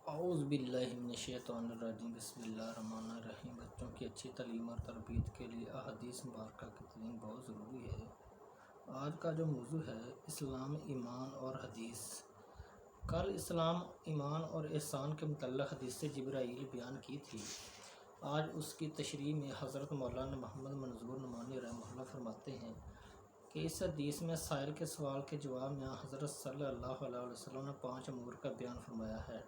اعوذ باللہ من الشیطان الرجیم بسم اللہ الرحمن الرحیم۔ بچوں کی اچھی تعلیم اور تربیت کے لیے احادیث مبارکہ کی تعلیم بہت ضروری ہے۔ آج کا جو موضوع ہے اسلام، ایمان اور حدیث۔ کل اسلام، ایمان اور احسان کے متعلق حدیث جبرائیل بیان کی تھی۔ آج اس کی تشریح میں حضرت مولانا محمد منظور نعمانی رحمہ اللہ فرماتے ہیں کہ اس حدیث میں سائل کے سوال کے جواب میں حضرت صلی اللہ علیہ وسلم نے 5 امور کا بیان فرمایا ہے: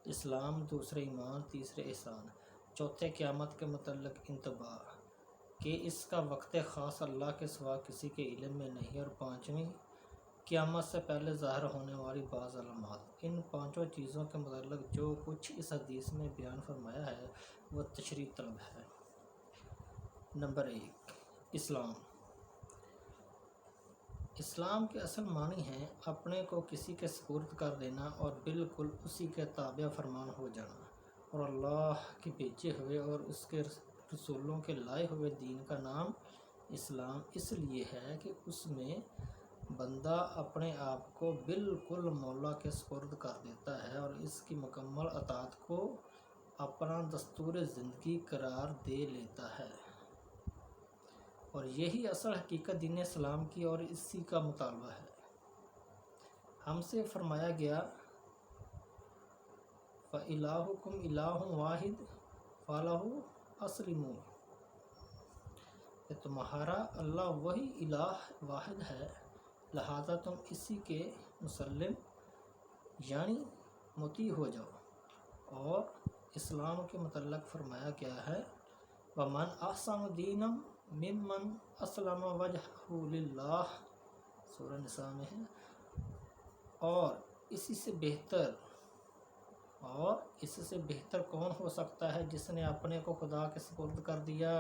اسلام، دوسرے ایمان، تیسرے احسان، چوتھے قیامت کے متعلق انتباہ کہ اس کا وقت خاص اللہ کے سوا کسی کے علم میں نہیں، اور پانچویں قیامت سے پہلے ظاہر ہونے والی بعض علامات۔ ان 5 چیزوں کے متعلق جو کچھ اس حدیث میں بیان فرمایا ہے وہ تشریح طلب ہے۔ نمبر 1، اسلام۔ اسلام کے اصل معنی ہیں اپنے کو کسی کے سپرد کر دینا اور بالکل اسی کے تابع فرمان ہو جانا، اور اللہ کے بھیجے ہوئے اور اس کے رسولوں کے لائے ہوئے دین کا نام اسلام اس لیے ہے کہ اس میں بندہ اپنے آپ کو بالکل مولا کے سپرد کر دیتا ہے اور اس کی مکمل اطاعت کو اپنا دستور زندگی قرار دے لیتا ہے، اور یہی اصل حقیقت دین اسلام کی اور اسی کا مطالبہ ہے۔ ہم سے فرمایا گیا فَإِلَٰهُكُمْ إِلَٰهٌ وَاحِدٌ فَلَهُ أَسْلِمُوا، کہ تمہارا اللہ وہی الہ واحد ہے، لہذا تم اسی کے مسلم یعنی مطیع ہو جاؤ۔ اور اسلام کے متعلق فرمایا گیا ہے وَمَنْ أَحْسَنُ دِينًا مِمَّنْ أَسْلَمَ وَجْهَهُ لِلَّهِ، سورہ نساء میں ہے۔ اور اس سے بہتر کون ہو سکتا ہے جس نے اپنے کو خدا کے سپرد کر دیا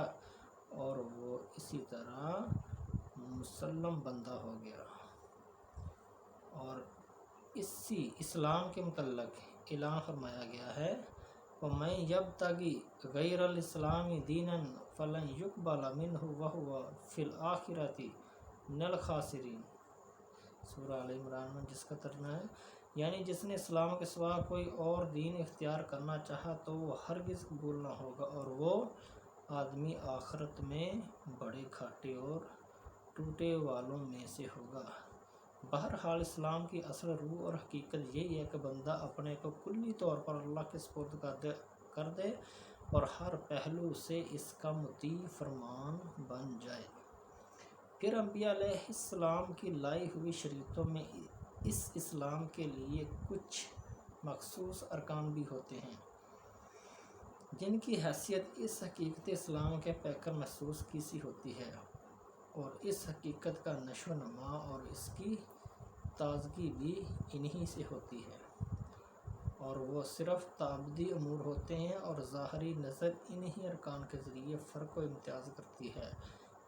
اور وہ اسی طرح مسلم بندہ ہو گیا۔ اور اسی اسلام کے متعلق اعلان فرمایا گیا ہے وَمَن يَبْتَغِ غَيْرَ الْإِسْلَامِ دِينًا فَلَن يُقْبَلَ مِنْهُ وَهُوَ فِي الْآخِرَةِ مِنَ الْخَاسِرِينَ، سورہ آل عمران میں، جس کا ترجمہ ہے یعنی جس نے اسلام کے سوا کوئی اور دین اختیار کرنا چاہا تو وہ ہرگز قبول نہ ہوگا، اور وہ آدمی آخرت میں بڑے گھاٹے اور ٹوٹے والوں میں سے ہوگا۔ بہرحال اسلام کی اصل روح اور حقیقت یہی ہے کہ بندہ اپنے کو کلی طور پر اللہ کے سپرد کر دے اور ہر پہلو سے اس کا مطیع فرمان بن جائے۔ پھر انبیاء علیہ السلام کی لائی ہوئی شریعتوں میں اس اسلام کے لیے کچھ مخصوص ارکان بھی ہوتے ہیں جن کی حیثیت اس حقیقت اسلام کے پیکر محسوس کی سی ہوتی ہے، اور اس حقیقت کا نشو و نما اور اس کی تازگی بھی انہی سے ہوتی ہے، اور وہ صرف تعبدی امور ہوتے ہیں، اور ظاہری نظر انہی ارکان کے ذریعے فرق و امتیاز کرتی ہے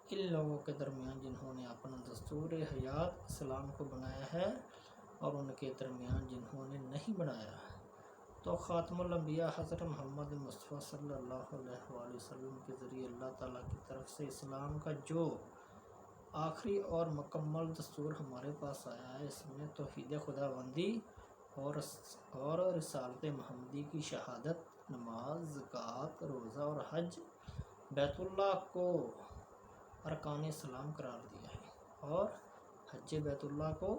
ان لوگوں کے درمیان جنہوں نے اپنا دستور حیات اسلام کو بنایا ہے اور ان کے درمیان جنہوں نے نہیں بنایا۔ تو خاتم الانبیاء حضرت محمد مصطفیٰ صلی اللہ علیہ وآلہ وسلم کے ذریعے اللہ تعالیٰ کی طرف سے اسلام کا جو آخری اور مکمل دستور ہمارے پاس آیا ہے، اس میں توحید خداوندی اور رسالت محمدی کی شہادت، نماز، زکوٰۃ، روزہ اور حج بیت اللہ کو ارکان اسلام قرار دیا ہے، اور حج بیت اللہ کو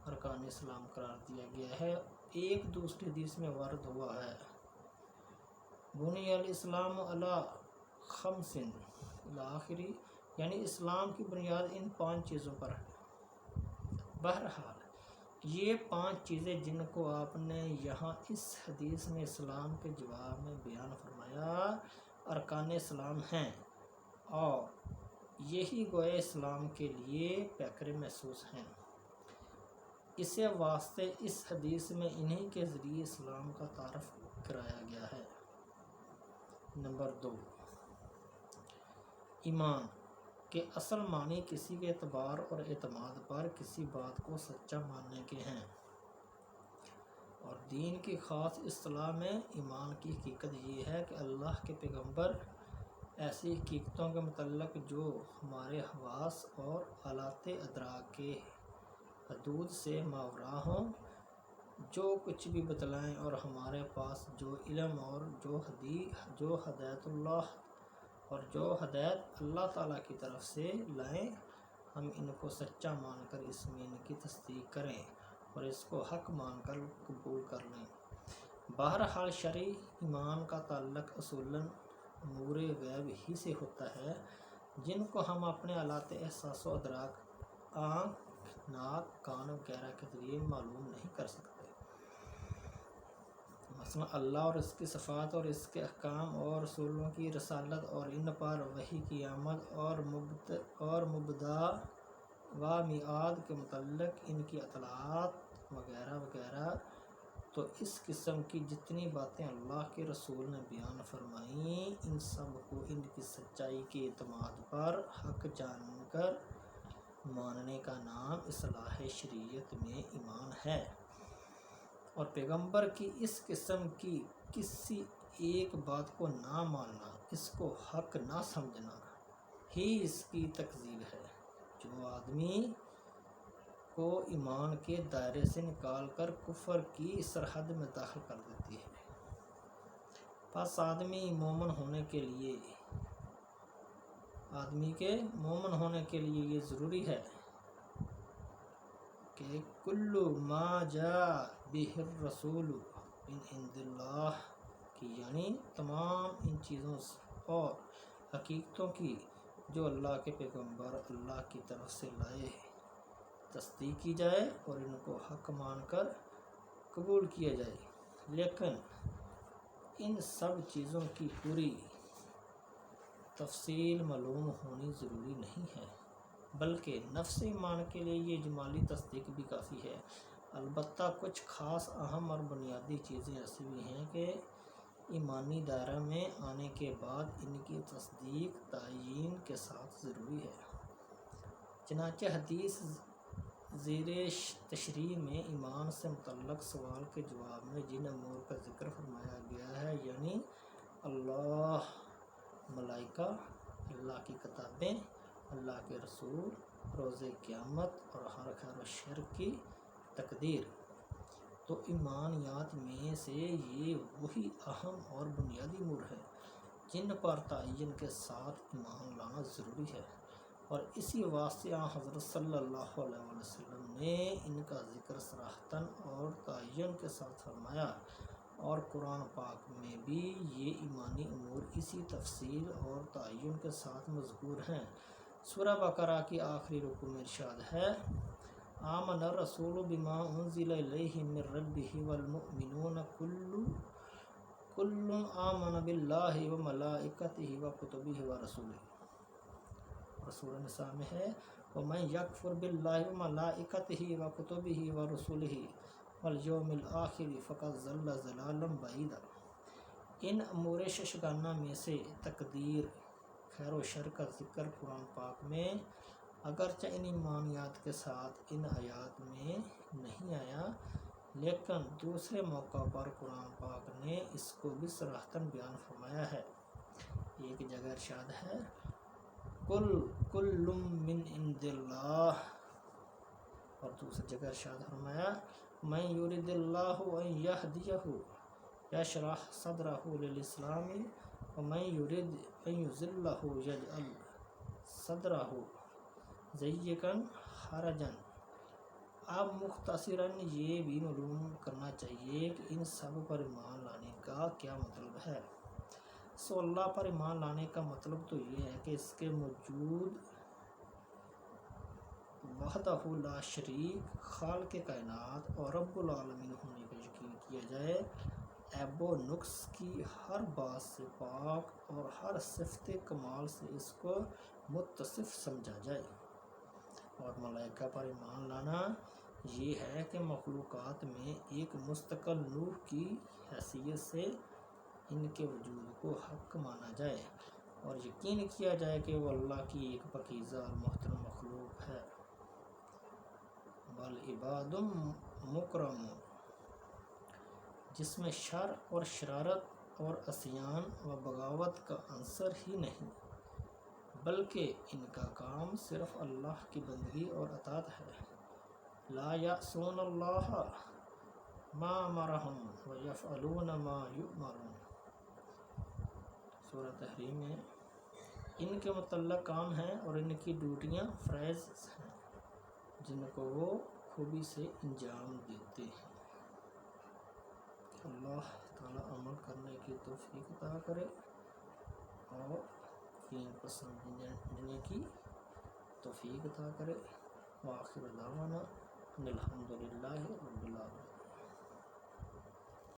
ارکان اسلام قرار دیا گیا ہے۔ ایک دوسری حدیث میں وارد ہوا ہے بنی الاسلام علی خمس الی آخر، یعنی اسلام کی بنیاد ان 5 چیزوں پر ہے۔ بہرحال یہ 5 چیزیں جن کو آپ نے یہاں اس حدیث میں اسلام کے جواب میں بیان فرمایا ارکان اسلام ہیں، اور یہی گویا اسلام کے لیے پیکر محسوس ہیں۔ اسے واسطے اس حدیث میں انہی کے ذریعے اسلام کا تعارف کرایا گیا ہے۔ نمبر 2، ایمان کے اصل معنی کسی کے اعتبار اور اعتماد پر کسی بات کو سچا ماننے کے ہیں، اور دین کی خاص اصطلاح میں ایمان کی حقیقت یہ ہے کہ اللہ کے پیغمبر ایسی حقیقتوں کے متعلق جو ہمارے حواس اور آلات ادراک کے حدود سے ماوراء ہوں، جو کچھ بھی بتلائیں اور ہمارے پاس جو علم اور جو ہدایت اللہ تعالیٰ کی طرف سے لائیں، ہم ان کو سچا مان کر اس میں ان کی تصدیق کریں اور اس کو حق مان کر قبول کر لیں۔ بہرحال شرعی ایمان کا تعلق اصولاً امور غیب ہی سے ہوتا ہے، جن کو ہم اپنے آلات احساس و ادراک، آنکھ، ناک، کان وغیرہ کے ذریعے معلوم نہیں کر سکتے۔ مثلا اللہ اور اس کی صفات اور اس کے احکام اور رسولوں کی رسالت اور ان پر وحی کی آمد اور مبدا و میعاد کے متعلق ان کی اطلاعات وغیرہ وغیرہ، تو اس قسم کی جتنی باتیں اللہ کے رسول نے بیان فرمائیں، ان سب کو ان کی سچائی کے اعتماد پر حق جان کر ماننے کا نام اصلاح شریعت میں ایمان ہے، اور پیغمبر کی اس قسم کی کسی ایک بات کو نہ ماننا، اس کو حق نہ سمجھنا ہی اس کی تکذیب ہے، جو آدمی کو ایمان کے دائرے سے نکال کر کفر کی سرحد میں داخل کر دیتی ہے۔ پس آدمی کے مومن ہونے کے لیے یہ ضروری ہے کہ کل ما جاء بہ الرسول من عند اللہ کی، یعنی تمام ان چیزوں اور حقیقتوں کی جو اللہ کے پیغمبر اللہ کی طرف سے لائے، تصدیق کی جائے اور ان کو حق مان کر قبول کیا جائے۔ لیکن ان سب چیزوں کی پوری تفصیل معلوم ہونی ضروری نہیں ہے، بلکہ نفس ایمان کے لیے یہ اجمالی تصدیق بھی کافی ہے۔ البتہ کچھ خاص اہم اور بنیادی چیزیں ایسی بھی ہیں کہ ایمانی دائرہ میں آنے کے بعد ان کی تصدیق تعیین کے ساتھ ضروری ہے۔ چنانچہ حدیث زیر تشریح میں ایمان سے متعلق سوال کے جواب میں جن امور کا ذکر فرمایا گیا ہے، یعنی اللہ، ملائکہ، اللہ کی کتابیں، اللہ کے رسول، روز قیامت اور ہر خیر و شر کی تقدیر، تو ایمانیات میں سے یہ وہی اہم اور بنیادی امور ہیں جن پر تعین کے ساتھ ایمان لانا ضروری ہے، اور اسی واسطے حضرت صلی اللہ علیہ وسلم نے ان کا ذکر صراحتاً اور تعین کے ساتھ فرمایا، اور قرآن پاک میں بھی یہ ایمانی امور اسی تفصیل اور تعین کے ساتھ مذکور ہیں۔ سورہ بقرہ کی آخری رکوع میں ارشاد ہے، آمن الرسول بما انزل الیہ من ربہ والمؤمنون کل آمن باللہ وملائکتہ وکتبہ ورسلہ۔ سورہ نساء میں ہے، وَمَن يَكْفُرْ بِاللَّهِ وَمَلَائِكَتِهِ وَكُتُبِهِ وَرُسُلِهِ وَالْيَوْمِ الْآخِرِ فَقَدْ ضَلَّ ضَلَالًا بَعِيدًا۔ ان امور ششگانہ میں سے تقدیر، خیر و شر کا ذکر قرآن پاک میں اگرچہ ان ایمانیات کے ساتھ ان آیات میں نہیں آیا، لیکن دوسرے موقع پر قرآن پاک نے اس کو بھی صراحتاً بیان فرمایا ہے۔ ایک جگہ ارشاد ہے، کل من عند اللہ، اور دوسری جگہ ارشاد فرمایا، من یرید اللہ ان یہدیہ یشرح صدرہ للاسلام ومن یرید ان یضلہ یجعل صدرہ ضیقا حرجا۔ اب مختصراً یہ بھی معلوم کرنا چاہیے کہ ان سب پر ایمان لانے کا کیا مطلب ہے۔ سو اللہ پر ایمان لانے کا مطلب تو یہ ہے کہ اس کے موجود وحدہ لا شریک خالق کائنات اور رب العالمین ہونے کا یقین کیا جائے، عیب و نقص کی ہر بات سے پاک اور ہر صفت کمال سے اس کو متصف سمجھا جائے۔ اور ملائکہ پر ایمان لانا یہ ہے کہ مخلوقات میں ایک مستقل نوع کی حیثیت سے ان کے وجود کو حق مانا جائے اور یقین کیا جائے کہ وہ اللہ کی ایک پاکیزہ اور محترم مخلوق ہے۔ بل عباد مکرمون، جس میں شر اور شرارت اور عصیان و بغاوت کا عنصر ہی نہیں، بلکہ ان کا کام صرف اللہ کی بندگی اور اطاعت ہے۔ لا یعصون اللہ ما امرہم ویفعلون ما یؤمرون، سورہ تحریم میں ان کے متعلق کام ہیں اور ان کی ڈیوٹیاں فرائض ہیں جن کو وہ خوبی سے انجام دیتے ہیں۔ اللہ تعالیٰ عمل کرنے کی توفیق عطا کرے اور دین کو سمجھنے کی توفیق عطا کرے۔ وآخر دعوانا ان الحمد للہ رب العالمین۔